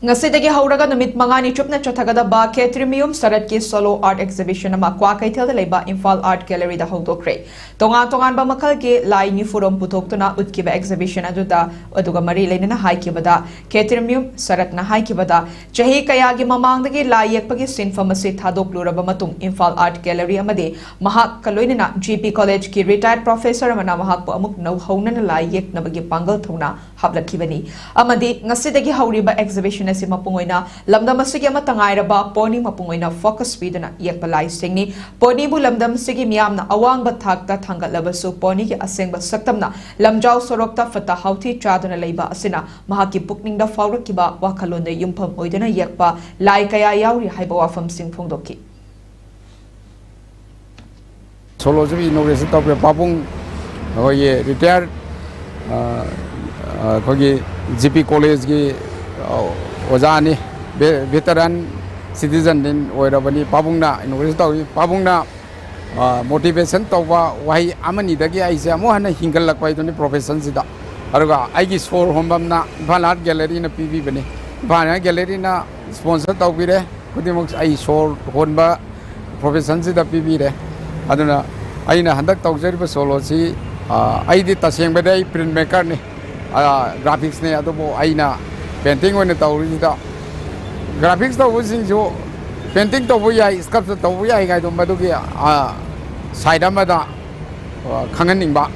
Ngasidagi hauraga numit mangani chupna chathagada Ketrimium Saratki Solo Art Exhibition ama kwakeital leba Imphal Art Gallery da houdokhrae. Tongan ba makhalgi lai ni forum putoktuna utkiba exhibition aduda aduga mari leinana haikibada Ketrimium Saratna haikibada chahi kayagi mamangdagi lai yekpagi sinfam ase thadokluraba matung Imphal Art Gallery amade mahak kaloinana GP College ki retired professor amana mahak po amuk nau haunana lai yek nabagi pangal thona hablakibani amade ngasidagi hauriba exhibition si mapungoina lamdam asigi amatangairaba poni mapungoina focus pidana yekpalai singni poni bu lamdam sigi miyamna awangba thakta thangatlabasu poni ki asengba saktamna lamjau sorokta fata hauthi chadana leiba asina mahaki pukningda faurakiba wakhalonda yumpham oidana yekpa lai kaya yauri haiba wafam sing phongdoki solo ji innovation tawbe babung hoye retired kogi GP College ki Ozani veteran citizen din oirabani pabungna innovation tawi pabungna motivation tawba wahi amani dagi aise amo hana hingal lakpai doni profession sida aruga aigi sor hombamna Imphal Art Gallery na PV bani Imphal Art Gallery na sponsor tawbire kudimok ai sor honba profession sida PV re aduna aina handak tawjariba solo si aidi taseng bedai print maker ni graphics ne adobo aina painting on the Taurida graphics to was in you painting to Vuya, sculpture to Vuya, I don't Badugia, side amada Kanganimba,